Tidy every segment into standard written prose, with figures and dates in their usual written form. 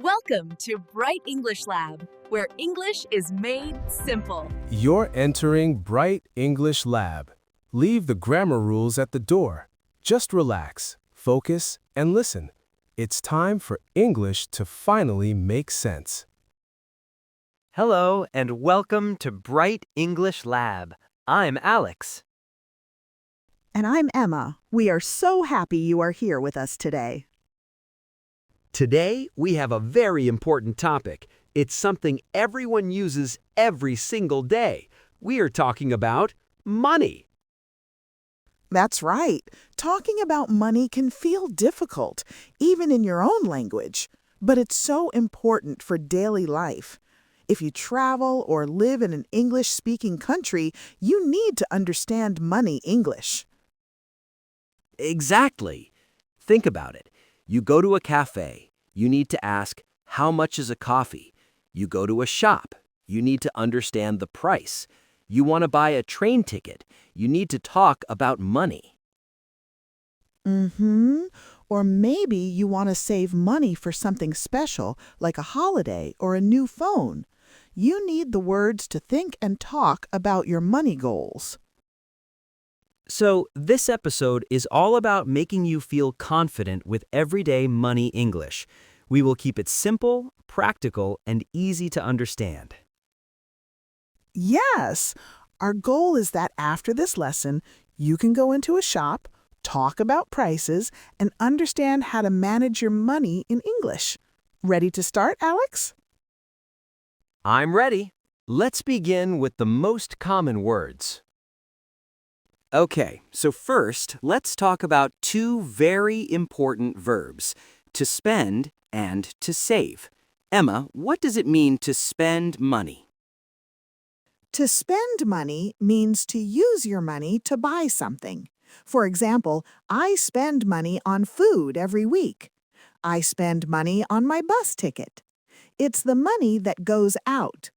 Welcome to Bright English Lab, where English is made simple. You're entering Bright English Lab. Leave the grammar rules at the door. Just relax, focus, and listen. It's time for English to finally make sense. Hello and welcome to Bright English Lab. I'm Alex. And I'm Emma. We are so happy you are here with us today. Today, we have a very important topic. It's something everyone uses every single day. We are talking about money. That's right. Talking about money can feel difficult, even in your own language. But it's so important for daily life. If you travel or live in an English-speaking country, you need to understand money English. Exactly. Think about it. You go to a cafe. You need to ask, how much is a coffee? You go to a shop. You need to understand the price. You want to buy a train ticket. You need to talk about money. Or maybe you want to save money for something special, like a holiday or a new phone. You need the words to think and talk about your money goals. So, this episode is all about making you feel confident with everyday money English. We will keep it simple, practical, and easy to understand. Yes! Our goal is that after this lesson, you can go into a shop, talk about prices, and understand how to manage your money in English. Ready to start, Alex? I'm ready. Let's begin with the most common words. Okay, so first, let's talk about two very important verbs, to spend and to save. Emma, what does it mean to spend money? To spend money means to use your money to buy something. For example, I spend money on food every week. I spend money on my bus ticket. It's the money that goes out.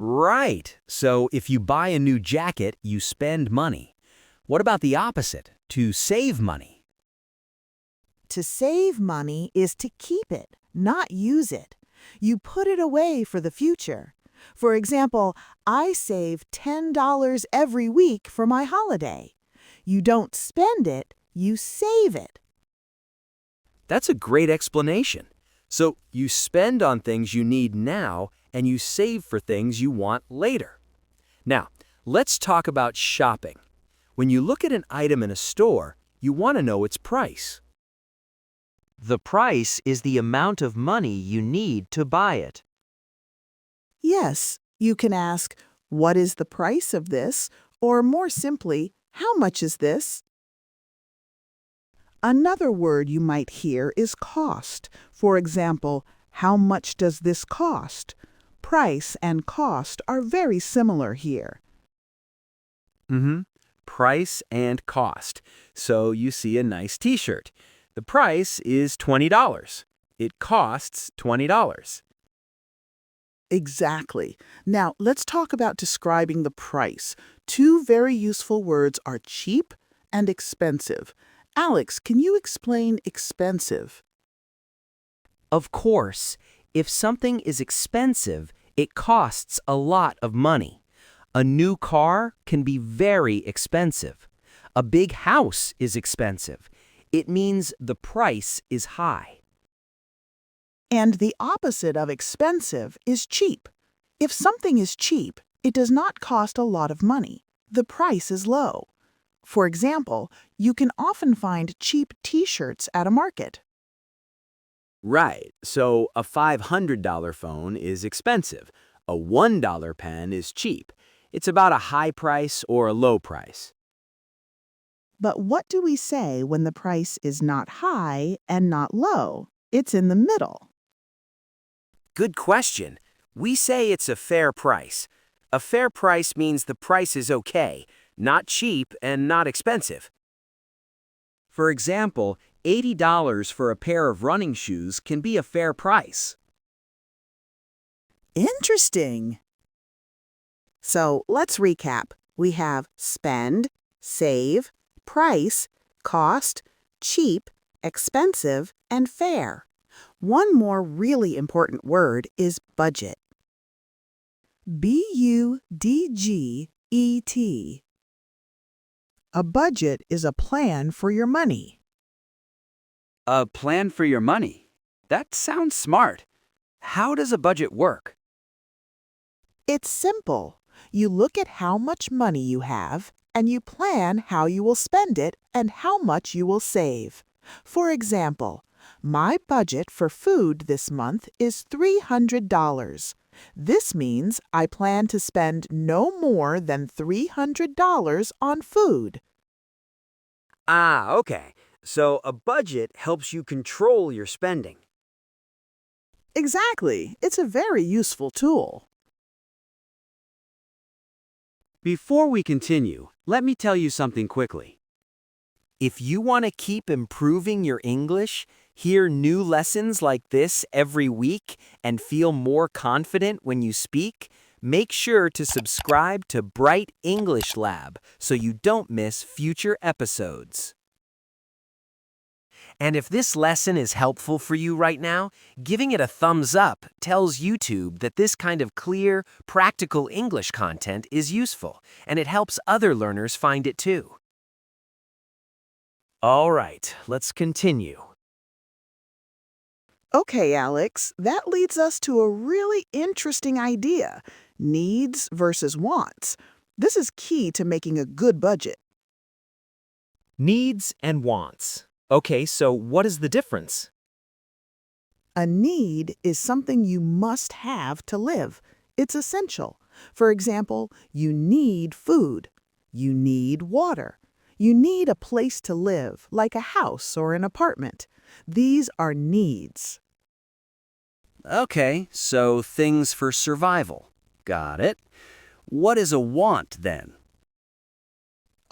Right. So if you buy a new jacket, you spend money. What about the opposite, to save money? To save money is to keep it, not use it. You put it away for the future. For example, I save $10 every week for my holiday. You don't spend it, you save it. That's a great explanation. So you spend on things you need now and you save for things you want later. Now, let's talk about shopping. When you look at an item in a store, you want to know its price. The price is the amount of money you need to buy it. Yes, you can ask, what is the price of this? Or more simply, how much is this? Another word you might hear is cost. For example, how much does this cost? Price and cost are very similar here. Price and cost. So you see a nice t-shirt. The price is $20. It costs $20. Exactly. Now, let's talk about describing the price. Two very useful words are cheap and expensive. Alex, can you explain expensive? Of course, if something is expensive, it costs a lot of money. A new car can be very expensive. A big house is expensive. It means the price is high. And the opposite of expensive is cheap. If something is cheap, it does not cost a lot of money. The price is low. For example, you can often find cheap t-shirts at a market. Right. So a $500 phone is expensive. A $1 pen is cheap. It's about a high price or a low price. But what do we say when the price is not high and not low? It's in the middle. Good question. We say it's a fair price. A fair price means the price is okay, not cheap and not expensive. For example, $80 for a pair of running shoes can be a fair price. Interesting. So let's recap. We have spend, save, price, cost, cheap, expensive, and fair. One more really important word is budget. B-U-D-G-E-T. A budget is a plan for your money. A plan for your money. That sounds smart. How does a budget work? It's simple. You look at how much money you have, and you plan how you will spend it and how much you will save. For example, my budget for food this month is $300. This means I plan to spend no more than $300 on food. Ah, okay. So a budget helps you control your spending. Exactly. It's a very useful tool. Before we continue, let me tell you something quickly. If you want to keep improving your English, hear new lessons like this every week, and feel more confident when you speak, make sure to subscribe to Bright English Lab so you don't miss future episodes. And if this lesson is helpful for you right now, giving it a thumbs up tells YouTube that this kind of clear, practical English content is useful, and it helps other learners find it too. All right, let's continue. Okay, Alex, that leads us to a really interesting idea: needs versus wants. This is key to making a good budget. Needs and wants. Okay, so what is the difference? A need is something you must have to live. It's essential. For example, you need food. You need water. You need a place to live, like a house or an apartment. These are needs. Okay, so things for survival. Got it. What is a want then?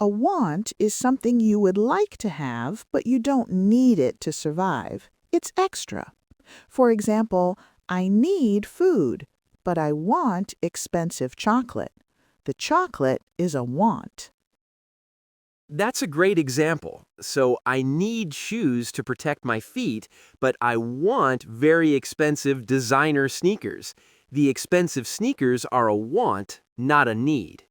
A want is something you would like to have, but you don't need it to survive. It's extra. For example, I need food, but I want expensive chocolate. The chocolate is a want. That's a great example. So I need shoes to protect my feet, but I want very expensive designer sneakers. The expensive sneakers are a want, not a need.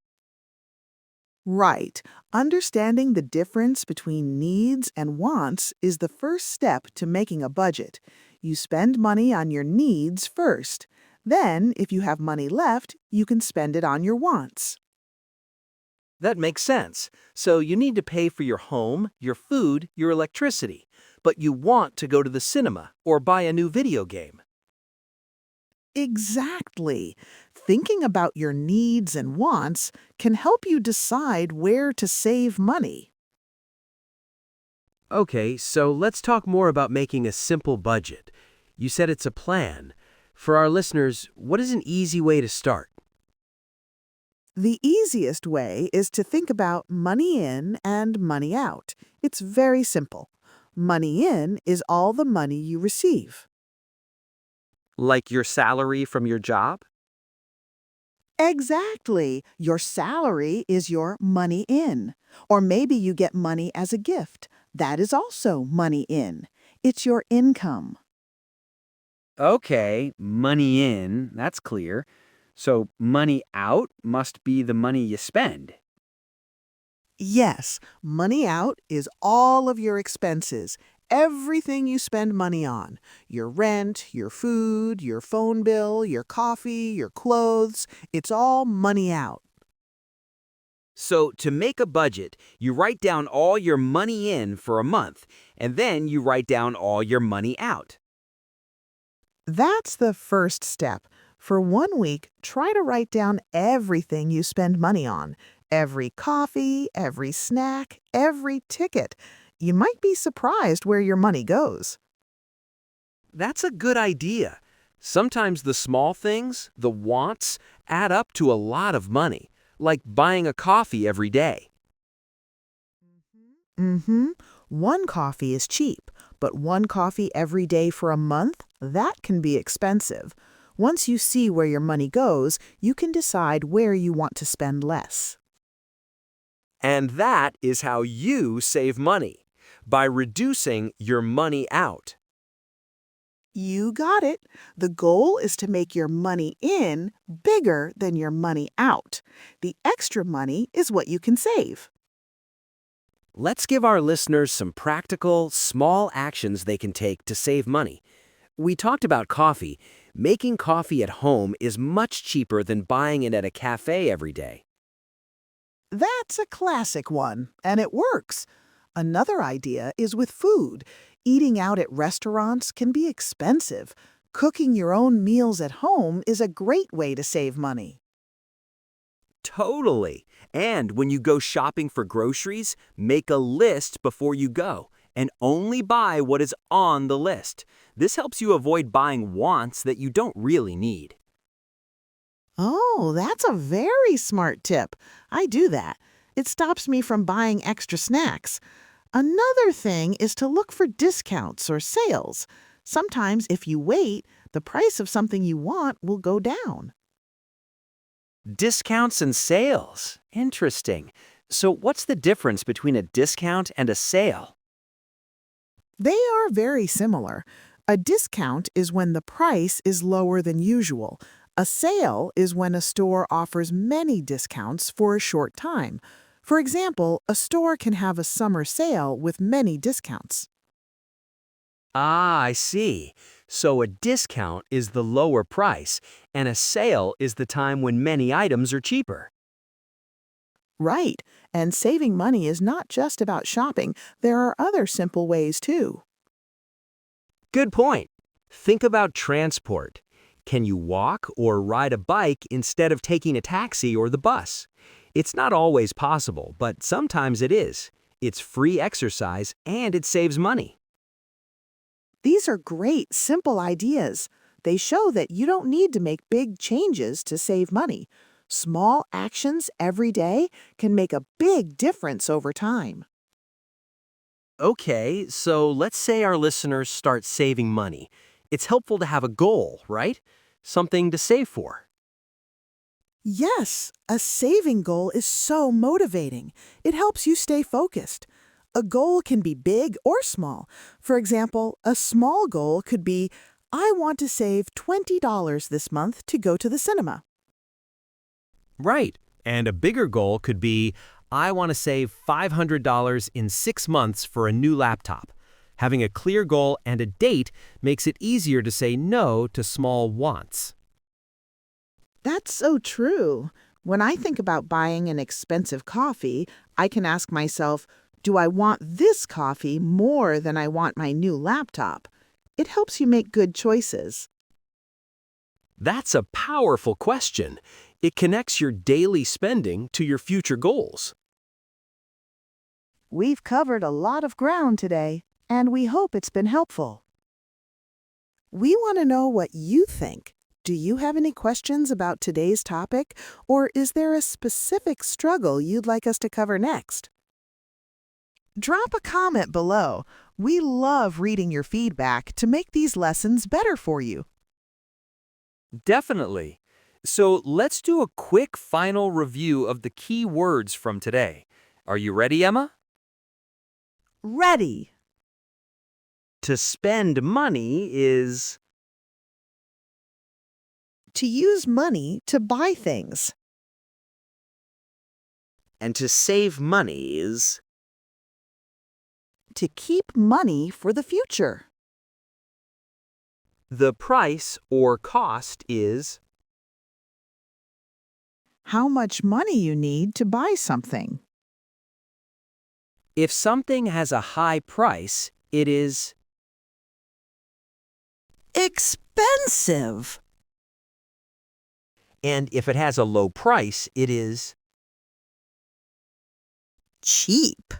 Right. Understanding the difference between needs and wants is the first step to making a budget. You spend money on your needs first. Then, if you have money left, you can spend it on your wants. That makes sense. So you need to pay for your home, your food, your electricity, but you want to go to the cinema or buy a new video game. Exactly. Thinking about your needs and wants can help you decide where to save money. Okay, so let's talk more about making a simple budget. You said it's a plan. For our listeners, what is an easy way to start? The easiest way is to think about money in and money out. It's very simple. Money in is all the money you receive. Like your salary from your job? Exactly. Your salary is your money in. Or maybe you get money as a gift. That is also money in. It's your income. Okay, money in, that's clear. So money out must be the money you spend. Yes, money out is all of your expenses. Everything you spend money on. Your rent, your food, your phone bill, your coffee, your clothes. It's all money out. So to make a budget, you write down all your money in for a month, and then you write down all your money out. That's the first step. For 1 week, try to write down everything you spend money on. Every coffee, every snack, every ticket. You might be surprised where your money goes. That's a good idea. Sometimes the small things, the wants, add up to a lot of money, like buying a coffee every day. Mm-hmm. 1 coffee is cheap, but 1 coffee every day for a month, that can be expensive. Once you see where your money goes, you can decide where you want to spend less. And that is how you save money, by reducing your money out. You got it. The goal is to make your money in bigger than your money out. The extra money is what you can save. Let's give our listeners some practical, small actions they can take to save money. We talked about coffee. Making coffee at home is much cheaper than buying it at a cafe every day. That's a classic one, and it works. Another idea is with food. Eating out at restaurants can be expensive. Cooking your own meals at home is a great way to save money. Totally. And when you go shopping for groceries, make a list before you go and only buy what is on the list. This helps you avoid buying wants that you don't really need. Oh, that's a very smart tip. I do that. It stops me from buying extra snacks. Another thing is to look for discounts or sales. Sometimes if you wait, the price of something you want will go down. Discounts and sales. Interesting. So what's the difference between a discount and a sale? They are very similar. A discount is when the price is lower than usual. A sale is when a store offers many discounts for a short time. For example, a store can have a summer sale with many discounts. Ah, I see. So a discount is the lower price, and a sale is the time when many items are cheaper. Right, and saving money is not just about shopping. There are other simple ways too. Good point. Think about transport. Can you walk or ride a bike instead of taking a taxi or the bus? It's not always possible, but sometimes it is. It's free exercise and it saves money. These are great, simple ideas. They show that you don't need to make big changes to save money. Small actions every day can make a big difference over time. Okay, so let's say our listeners start saving money. It's helpful to have a goal, right? Something to save for. Yes, a saving goal is so motivating. It helps you stay focused. A goal can be big or small. For example, a small goal could be, I want to save $20 this month to go to the cinema. Right. And a bigger goal could be, I want to save $500 in 6 months for a new laptop. Having a clear goal and a date makes it easier to say no to small wants. That's so true. When I think about buying an expensive coffee, I can ask myself, do I want this coffee more than I want my new laptop? It helps you make good choices. That's a powerful question. It connects your daily spending to your future goals. We've covered a lot of ground today, and we hope it's been helpful. We want to know what you think. Do you have any questions about today's topic, or is there a specific struggle you'd like us to cover next? Drop a comment below. We love reading your feedback to make these lessons better for you. Definitely. So let's do a quick final review of the key words from today. Are you ready, Emma? Ready. To spend money is... To use money to buy things. And to save money is... To keep money for the future. The price or cost is... How much money you need to buy something. If something has a high price, it is... Expensive. And if it has a low price, it is... Cheap.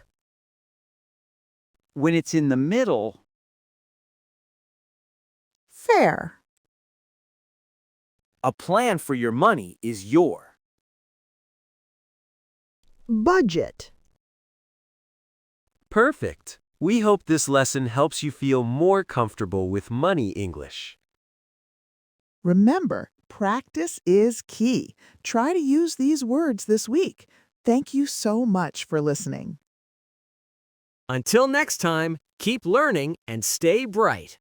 When it's in the middle... Fair. A plan for your money is your... Budget. Perfect. We hope this lesson helps you feel more comfortable with money English. Remember, practice is key. Try to use these words this week. Thank you so much for listening. Until next time, keep learning and stay bright.